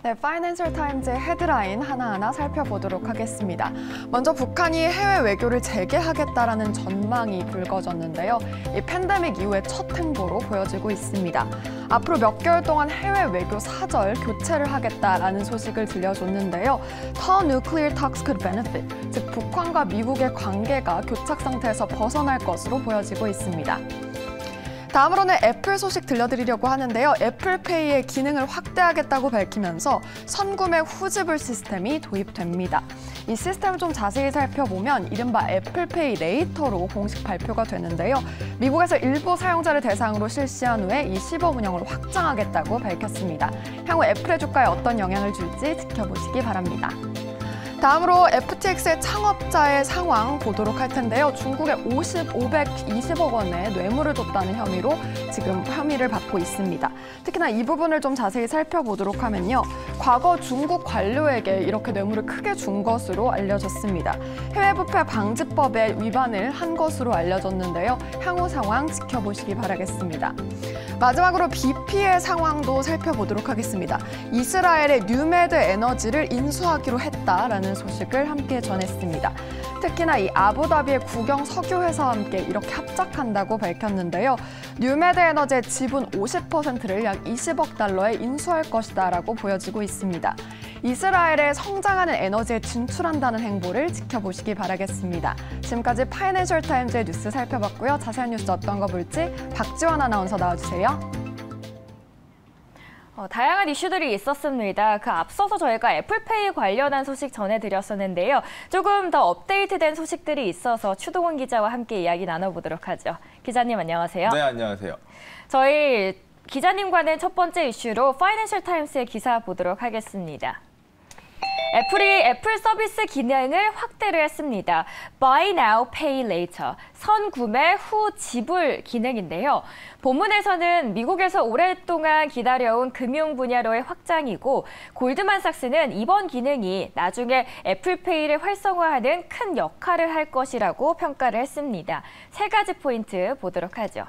네, 파이낸셜 타임즈의 헤드라인 하나하나 살펴보도록 하겠습니다. 먼저 북한이 해외 외교를 재개하겠다라는 전망이 불거졌는데요. 이 팬데믹 이후의 첫 행보로 보여지고 있습니다. 앞으로 몇 개월 동안 해외 외교 사절 교체를 하겠다라는 소식을 들려줬는데요. 더 nuclear talks could benefit, 즉 북한과 미국의 관계가 교착 상태에서 벗어날 것으로 보여지고 있습니다. 다음으로는 애플 소식 들려드리려고 하는데요. 애플페이의 기능을 확대하겠다고 밝히면서 선구매 후지불 시스템이 도입됩니다. 이 시스템을 좀 자세히 살펴보면 이른바 애플페이 레이터로 공식 발표가 되는데요. 미국에서 일부 사용자를 대상으로 실시한 후에 이 시범 운영을 확장하겠다고 밝혔습니다. 향후 애플의 주가에 어떤 영향을 줄지 지켜보시기 바랍니다. 다음으로 FTX의 창업자의 상황 보도록 할 텐데요. 중국에 520억 원의 뇌물을 줬다는 혐의로 지금 혐의를 받고 있습니다. 특히나 이 부분을 좀 자세히 살펴보도록 하면요. 과거 중국 관료에게 이렇게 뇌물을 크게 준 것으로 알려졌습니다. 해외부패 방지법에 위반을 한 것으로 알려졌는데요. 향후 상황 지켜보시기 바라겠습니다. 마지막으로 BP의 상황도 살펴보도록 하겠습니다. 이스라엘의 뉴메드 에너지를 인수하기로 했다라는 소식을 함께 전했습니다. 특히나 이 아부다비의 국영 석유회사와 함께 이렇게 합작한다고 밝혔는데요. 뉴메드 에너지의 지분 50%를 약 20억 달러에 인수할 것이다라고 보여지고 있습니다. 이스라엘에 성장하는 에너지에 진출한다는 행보를 지켜보시기 바라겠습니다. 지금까지 파이낸셜 타임즈의 뉴스 살펴봤고요. 자세한 뉴스 어떤 거 볼지 박지원 아나운서 나와주세요. 다양한 이슈들이 있었습니다. 그 앞서서 저희가 애플페이 관련한 소식 전해드렸었는데요. 조금 더 업데이트된 소식들이 있어서 추동훈 기자와 함께 이야기 나눠보도록 하죠. 기자님 안녕하세요. 네, 안녕하세요. 저희 기자님과는 첫 번째 이슈로 파이낸셜 타임스의 기사 보도록 하겠습니다. 애플이 애플 서비스 기능을 확대를 했습니다. Buy now, pay later, 선구매 후 지불 기능인데요. 본문에서는 미국에서 오랫동안 기다려온 금융 분야로의 확장이고 골드만삭스는 이번 기능이 나중에 애플페이를 활성화하는 큰 역할을 할 것이라고 평가를 했습니다. 세 가지 포인트 보도록 하죠.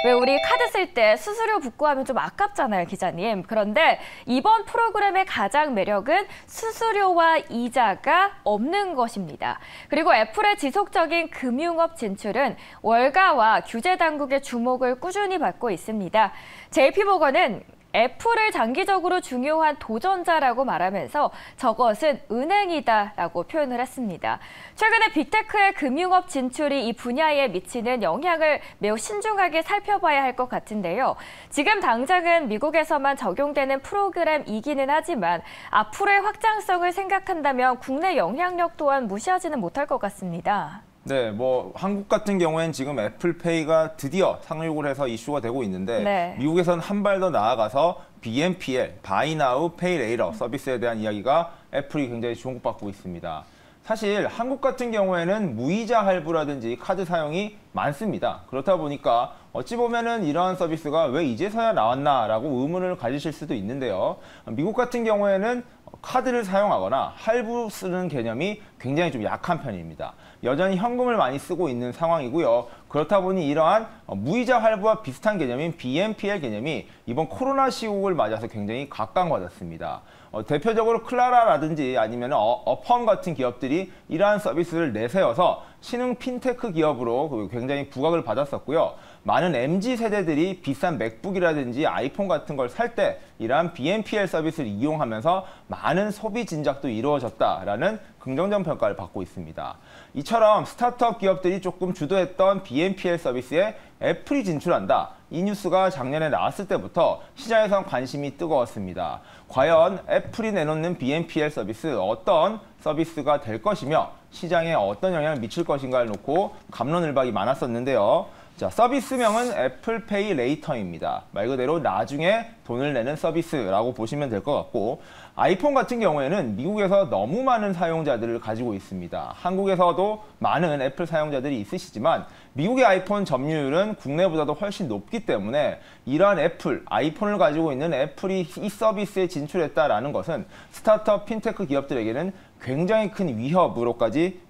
왜 우리 카드 쓸 때 수수료 붓고 하면 좀 아깝잖아요, 기자님. 그런데 이번 프로그램의 가장 매력은 수수료와 이자가 없는 것입니다. 그리고 애플의 지속적인 금융업 진출은 월가와 규제 당국의 주목을 꾸준히 받고 있습니다. JP모건은 애플을 장기적으로 중요한 도전자라고 말하면서 저것은 은행이다라고 표현을 했습니다. 최근에 빅테크의 금융업 진출이 이 분야에 미치는 영향을 매우 신중하게 살펴봐야 할 것 같은데요. 지금 당장은 미국에서만 적용되는 프로그램이기는 하지만 앞으로의 확장성을 생각한다면 국내 영향력 또한 무시하지는 못할 것 같습니다. 네, 한국 같은 경우엔 지금 애플페이가 드디어 상륙을 해서 이슈가 되고 있는데 네. 미국에서는 한 발 더 나아가서 BNPL, Buy Now, Pay Later 서비스에 대한 이야기가 애플이 굉장히 주목받고 있습니다. 사실 한국 같은 경우에는 무이자 할부라든지 카드 사용이 많습니다. 그렇다 보니까 어찌 보면은 이러한 서비스가 왜 이제서야 나왔나라고 의문을 가지실 수도 있는데요. 미국 같은 경우에는 카드를 사용하거나 할부 쓰는 개념이 굉장히 좀 약한 편입니다. 여전히 현금을 많이 쓰고 있는 상황이고요. 그렇다 보니 이러한 무이자 할부와 비슷한 개념인 BNPL 개념이 이번 코로나 시국을 맞아서 굉장히 각광받았습니다. 대표적으로 클라라라든지 아니면 어펌 같은 기업들이 이러한 서비스를 내세워서 신흥 핀테크 기업으로 굉장히 부각을 받았었고요. 많은 MZ 세대들이 비싼 맥북이라든지 아이폰 같은 걸 살 때 이러한 BNPL 서비스를 이용하면서 많은 소비 진작도 이루어졌다라는 긍정적 평가를 받고 있습니다. 이처럼 스타트업 기업들이 조금 주도했던 BNPL 서비스에 애플이 진출한다. 이 뉴스가 작년에 나왔을 때부터 시장에선 관심이 뜨거웠습니다. 과연 애플이 내놓는 BNPL 서비스 어떤 서비스가 될 것이며 시장에 어떤 영향을 미칠 것인가를 놓고 갑론을박이 많았었는데요. 자, 서비스명은 애플페이 레이터입니다. 말 그대로 나중에 돈을 내는 서비스라고 보시면 될 것 같고 아이폰 같은 경우에는 미국에서 너무 많은 사용자들을 가지고 있습니다. 한국에서도 많은 애플 사용자들이 있으시지만 미국의 아이폰 점유율은 국내보다도 훨씬 높기 때문에 이러한 아이폰을 가지고 있는 애플이 이 서비스에 진출했다라는 것은 스타트업 핀테크 기업들에게는 굉장히 큰 위협으로까지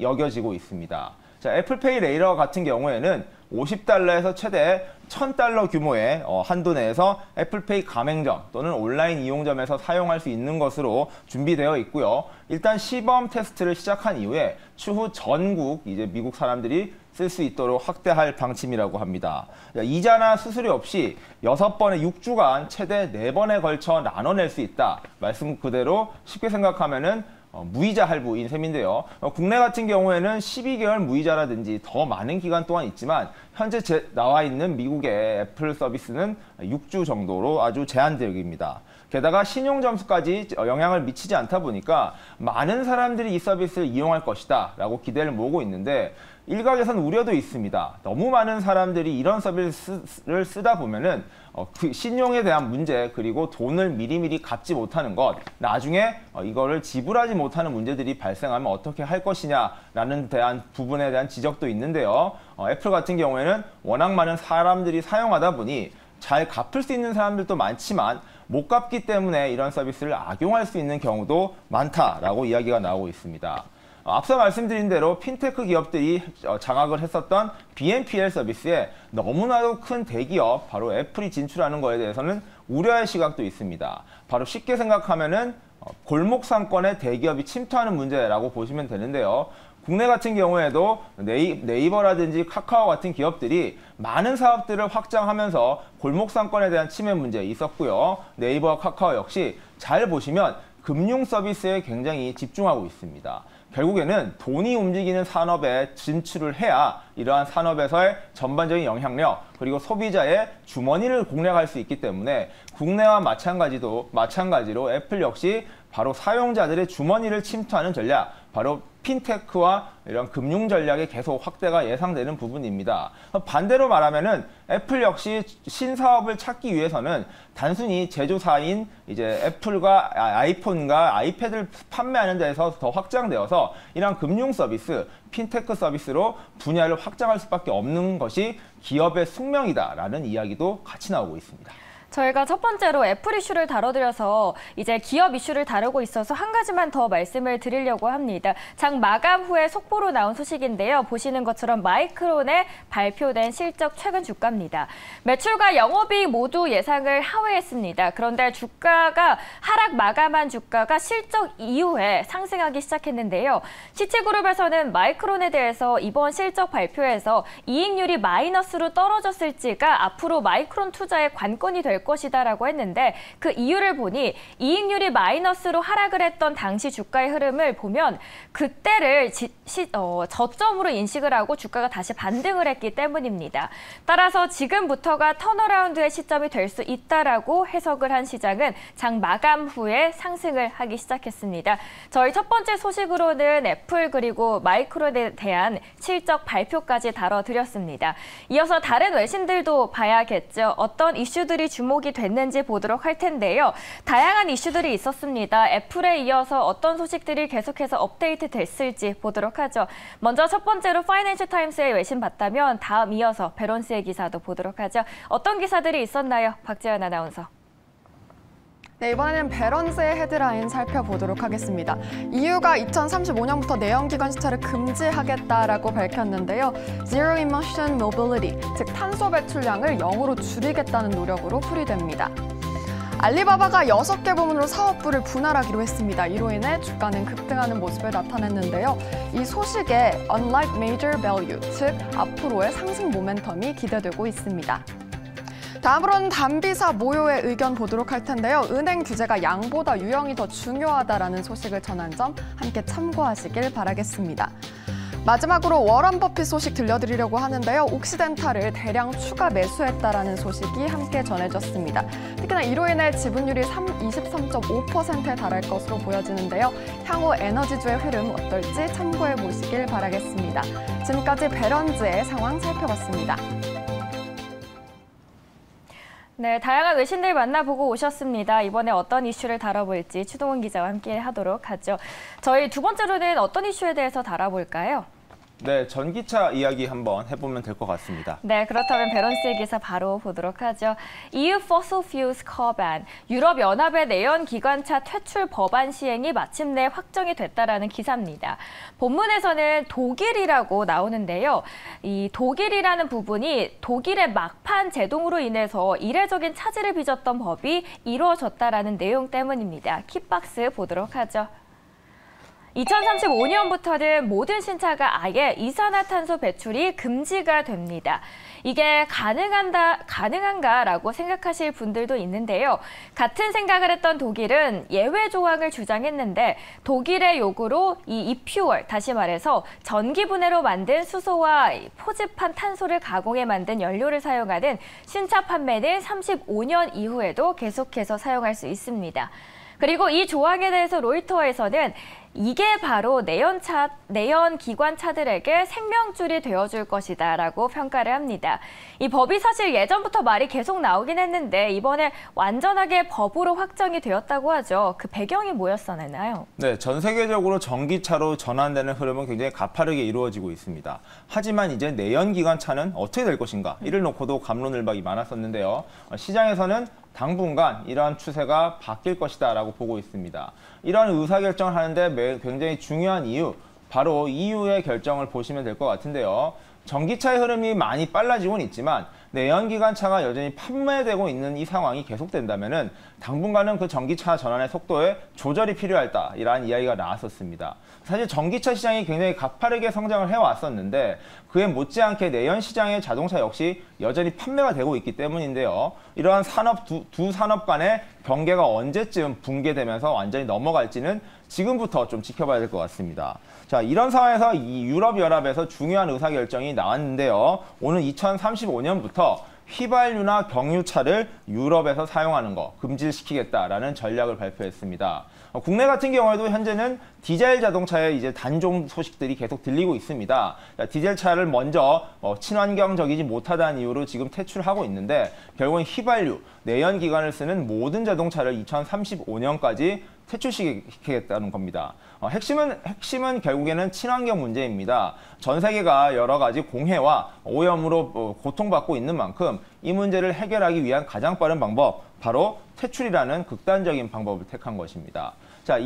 여겨지고 있습니다. 자, 애플페이 레이터 같은 경우에는 $50에서 최대 $1,000 규모의 한도 내에서 애플페이 가맹점 또는 온라인 이용점에서 사용할 수 있는 것으로 준비되어 있고요. 일단 시범 테스트를 시작한 이후에 추후 전국 이제 미국 사람들이 쓸 수 있도록 확대할 방침이라고 합니다. 이자나 수수료 없이 6번에 6주간 최대 4번에 걸쳐 나눠낼 수 있다. 말씀 그대로 쉽게 생각하면은 무이자 할부인 셈인데요. 국내 같은 경우에는 12개월 무이자라든지 더 많은 기간 동안 있지만 현재 나와 있는 미국의 애플 서비스는 6주 정도로 아주 제한적입니다. 게다가 신용 점수까지 영향을 미치지 않다 보니까 많은 사람들이 이 서비스를 이용할 것이다 라고 기대를 모으고 있는데 일각에선 우려도 있습니다. 너무 많은 사람들이 이런 서비스를 쓰다 보면은 그 신용에 대한 문제 그리고 돈을 미리미리 갚지 못하는 것 나중에 이거를 지불하지 못하는 문제들이 발생하면 어떻게 할 것이냐라는 부분에 대한 지적도 있는데요. 애플 같은 경우에는 워낙 많은 사람들이 사용하다 보니 잘 갚을 수 있는 사람들도 많지만 못 갚기 때문에 이런 서비스를 악용할 수 있는 경우도 많다라고 이야기가 나오고 있습니다. 앞서 말씀드린 대로 핀테크 기업들이 장악을 했었던 BNPL 서비스에 너무나도 큰 대기업, 바로 애플이 진출하는 거에 대해서는 우려의 시각도 있습니다. 바로 쉽게 생각하면은 골목 상권에 대기업이 침투하는 문제라고 보시면 되는데요. 국내 같은 경우에도 네이버라든지 카카오 같은 기업들이 많은 사업들을 확장하면서 골목 상권에 대한 침해 문제 있었고요. 네이버와 카카오 역시 잘 보시면 금융 서비스에 굉장히 집중하고 있습니다. 결국에는 돈이 움직이는 산업에 진출을 해야 이러한 산업에서의 전반적인 영향력 그리고 소비자의 주머니를 공략할 수 있기 때문에 국내와 마찬가지로 애플 역시 바로 사용자들의 주머니를 침투하는 전략, 바로 핀테크와 이런 금융 전략의 계속 확대가 예상되는 부분입니다. 반대로 말하면은 애플 역시 신사업을 찾기 위해서는 단순히 제조사인 이제 애플과 아이폰과 아이패드를 판매하는 데서 더 확장되어서 이런 금융 서비스, 핀테크 서비스로 분야를 확장할 수밖에 없는 것이 기업의 숙명이다라는 이야기도 같이 나오고 있습니다. 저희가 첫 번째로 애플 이슈를 다뤄드려서 이제 기업 이슈를 다루고 있어서 한 가지만 더 말씀을 드리려고 합니다. 장 마감 후에 속보로 나온 소식인데요. 보시는 것처럼 마이크론의 발표된 실적 최근 주가입니다. 매출과 영업이익 모두 예상을 하회했습니다. 그런데 주가가 하락 마감한 주가가 실적 이후에 상승하기 시작했는데요. 시치그룹에서는 마이크론에 대해서 이번 실적 발표에서 이익률이 마이너스로 떨어졌을지가 앞으로 마이크론 투자의 관건이 될 것이다라고 했는데 그 이유를 보니 이익률이 마이너스로 하락을 했던 당시 주가의 흐름을 보면 그때를 저점으로 인식을 하고 주가가 다시 반등을 했기 때문입니다. 따라서 지금부터가 턴어라운드의 시점이 될 수 있다라고 해석을 한 시장은 장 마감 후에 상승을 하기 시작했습니다. 저희 첫 번째 소식으로는 애플 그리고 마이크론에 대한 실적 발표까지 다뤄드렸습니다. 이어서 다른 외신들도 봐야겠죠. 어떤 이슈들이 주목이 됐는지 보도록 할 텐데요. 다양한 이슈들이 있었습니다. 애플에 이어서 어떤 소식들이 계속해서 업데이트 됐을지 보도록 하죠. 먼저 첫 번째로 파이낸셜 타임스의 외신 봤다면 다음 이어서 베런스의 기사도 보도록 하죠. 어떤 기사들이 있었나요? 박재현 아나운서. 네, 이번에는 베런스의 헤드라인 살펴보도록 하겠습니다. EU가 2035년부터 내연기관차를 금지하겠다라고 밝혔는데요. Zero Emission Mobility, 즉 탄소 배출량을 0으로 줄이겠다는 노력으로 풀이됩니다. 알리바바가 6개 부문으로 사업부를 분할하기로 했습니다. 이로 인해 주가는 급등하는 모습을 나타냈는데요. 이 소식에 Unlike Major Value, 즉 앞으로의 상승 모멘텀이 기대되고 있습니다. 다음으로는 단비사 모요의 의견 보도록 할 텐데요. 은행 규제가 양보다 유형이 더 중요하다라는 소식을 전한 점 함께 참고하시길 바라겠습니다. 마지막으로 워런 버핏 소식 들려드리려고 하는데요. 옥시덴탈을 대량 추가 매수했다라는 소식이 함께 전해졌습니다. 특히나 이로 인해 지분율이 23.5%에 달할 것으로 보여지는데요. 향후 에너지주의 흐름 어떨지 참고해 보시길 바라겠습니다. 지금까지 베런즈의 상황 살펴봤습니다. 네, 다양한 외신들 만나보고 오셨습니다. 이번에 어떤 이슈를 다뤄볼지 추동훈 기자와 함께 하도록 하죠. 저희 두 번째로는 어떤 이슈에 대해서 다뤄볼까요? 네, 전기차 이야기 한번 해보면 될 것 같습니다. 네, 그렇다면 베런스의 기사 바로 보도록 하죠. EU Fossil Fuels Car Ban, 유럽연합의 내연기관차 퇴출 법안 시행이 마침내 확정이 됐다라는 기사입니다. 본문에서는 독일이라고 나오는데요. 이 독일이라는 부분이 독일의 막판 제동으로 인해서 이례적인 차질을 빚었던 법이 이루어졌다라는 내용 때문입니다. 킥박스 보도록 하죠. 2035년부터는 모든 신차가 아예 이산화탄소 배출이 금지가 됩니다. 이게 가능한가라고 생각하실 분들도 있는데요. 같은 생각을 했던 독일은 예외 조항을 주장했는데 독일의 요구로 이 이퓨얼, 다시 말해서 전기 분해로 만든 수소와 포집한 탄소를 가공해 만든 연료를 사용하는 신차 판매는 35년 이후에도 계속해서 사용할 수 있습니다. 그리고 이 조항에 대해서 로이터에서는 이게 바로 내연 기관차들에게 생명줄이 되어줄 것이다라고 평가를 합니다. 이 법이 사실 예전부터 말이 계속 나오긴 했는데 이번에 완전하게 법으로 확정이 되었다고 하죠. 그 배경이 뭐였었나요? 네, 전 세계적으로 전기차로 전환되는 흐름은 굉장히 가파르게 이루어지고 있습니다. 하지만 이제 내연기관차는 어떻게 될 것인가? 이를 놓고도 갑론을박이 많았었는데요. 시장에서는 당분간 이러한 추세가 바뀔 것이다라고 보고 있습니다. 이러한 의사결정을 하는데 굉장히 중요한 이유, 바로 EU의 결정을 보시면 될 것 같은데요. 전기차의 흐름이 많이 빨라지고는 있지만 내연기관차가 여전히 판매되고 있는 이 상황이 계속된다면 당분간은 그 전기차 전환의 속도에 조절이 필요하다, 이러한 이야기가 나왔었습니다. 사실 전기차 시장이 굉장히 가파르게 성장을 해왔었는데 그에 못지않게 내연 시장의 자동차 역시 여전히 판매가 되고 있기 때문인데요. 이러한 두 산업 간의 경계가 언제쯤 붕괴되면서 완전히 넘어갈지는 지금부터 좀 지켜봐야 될 것 같습니다. 자, 이런 상황에서 이 유럽연합에서 중요한 의사결정이 나왔는데요. 오는 2035년부터 휘발유나 경유차를 유럽에서 사용하는 거 금지시키겠다라는 전략을 발표했습니다. 국내 같은 경우에도 현재는 디젤 자동차의 이제 단종 소식들이 계속 들리고 있습니다. 디젤 차를 먼저 친환경적이지 못하다는 이유로 지금 퇴출하고 있는데 결국은 휘발유, 내연기관을 쓰는 모든 자동차를 2035년까지 퇴출시키겠다는 겁니다. 핵심은 결국에는 친환경 문제입니다. 전 세계가 여러 가지 공해와 오염으로 고통받고 있는 만큼 이 문제를 해결하기 위한 가장 빠른 방법, 바로 퇴출이라는 극단적인 방법을 택한 것입니다. 자,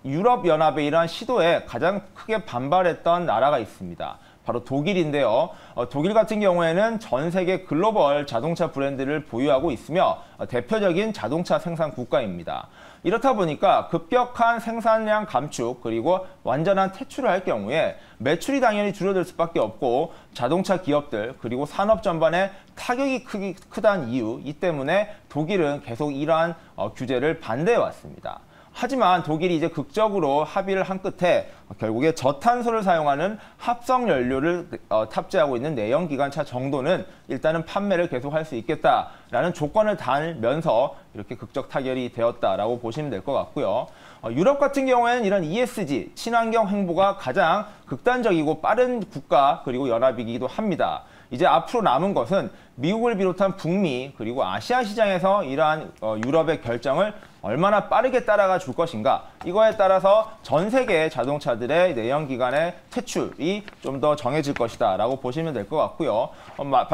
유럽연합의 이러한 시도에 가장 크게 반발했던 나라가 있습니다. 바로 독일인데요. 독일 같은 경우에는 전 세계 글로벌 자동차 브랜드를 보유하고 있으며 대표적인 자동차 생산 국가입니다. 이렇다 보니까 급격한 생산량 감축 그리고 완전한 퇴출을 할 경우에 매출이 당연히 줄어들 수밖에 없고 자동차 기업들 그리고 산업 전반에 타격이 크다는 이유, 이 때문에 독일은 계속 이러한 규제를 반대해 왔습니다. 하지만 독일이 이제 극적으로 합의를 한 끝에 결국에 저탄소를 사용하는 합성 연료를 탑재하고 있는 내연기관차 정도는 일단은 판매를 계속할 수 있겠다라는 조건을 달면서 이렇게 극적 타결이 되었다라고 보시면 될 것 같고요. 유럽 같은 경우에는 이런 ESG, 친환경 행보가 가장 극단적이고 빠른 국가 그리고 연합이기도 합니다. 이제 앞으로 남은 것은 미국을 비롯한 북미 그리고 아시아 시장에서 이러한 유럽의 결정을 얼마나 빠르게 따라가 줄 것인가, 이거에 따라서 전 세계의 자동차들의 내연기관의 퇴출이 좀 더 정해질 것이다 라고 보시면 될 것 같고요.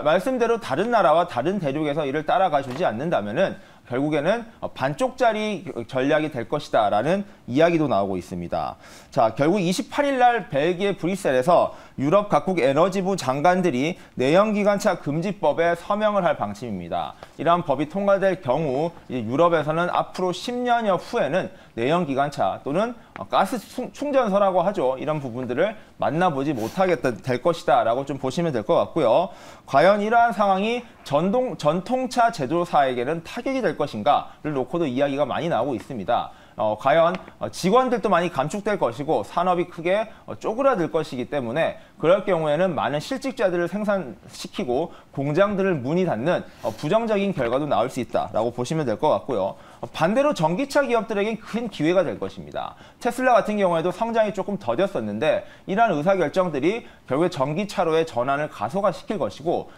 말씀대로 다른 나라와 다른 대륙에서 이를 따라가 주지 않는다면은 결국에는 반쪽짜리 전략이 될 것이다 라는 이야기도 나오고 있습니다. 자, 결국 28일 날 벨기에 브뤼셀에서 유럽 각국 에너지부 장관들이 내연기관차 금지법에 서명을 할 방침입니다. 이러한 법이 통과될 경우 유럽에서는 앞으로 10년여 후에는 내연기관차 또는 가스 충전소라고 하죠. 이런 부분들을 만나보지 못하게 될 것이다 라고 좀 보시면 될 것 같고요. 과연 이러한 상황이 전통차 제조사에게는 타격이 될 것인가를 놓고도 이야기가 많이 나오고 있습니다. 과연 직원들도 많이 감축될 것이고 산업이 크게 쪼그라들 것이기 때문에 그럴 경우에는 많은 실직자들을 생산시키고 공장들을 문이 닫는 부정적인 결과도 나올 수 있다라고 보시면 될 것 같고요. 반대로 전기차 기업들에겐 큰 기회가 될 것입니다. 테슬라 같은 경우에도 성장이 조금 더뎠었는데 이러한 의사결정들이 결국에 전기차로의 전환을 가속화시킬 것이고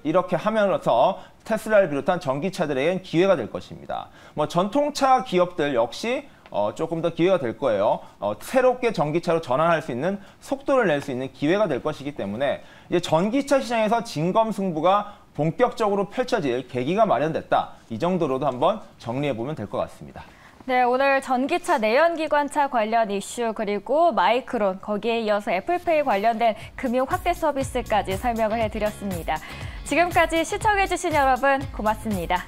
이렇게 하면서 테슬라를 비롯한 전기차들에겐 기회가 될 것입니다. 전통차 기업들 역시 조금 더 기회가 될 거예요. 새롭게 전기차로 전환할 수 있는 속도를 낼 수 있는 기회가 될 것이기 때문에 이제 전기차 시장에서 진검승부가 본격적으로 펼쳐질 계기가 마련됐다. 이 정도로도 한번 정리해보면 될 것 같습니다. 네, 오늘 전기차 내연기관차 관련 이슈 그리고 마이크론 거기에 이어서 애플페이 관련된 금융 확대 서비스까지 설명을 해드렸습니다. 지금까지 시청해주신 여러분 고맙습니다.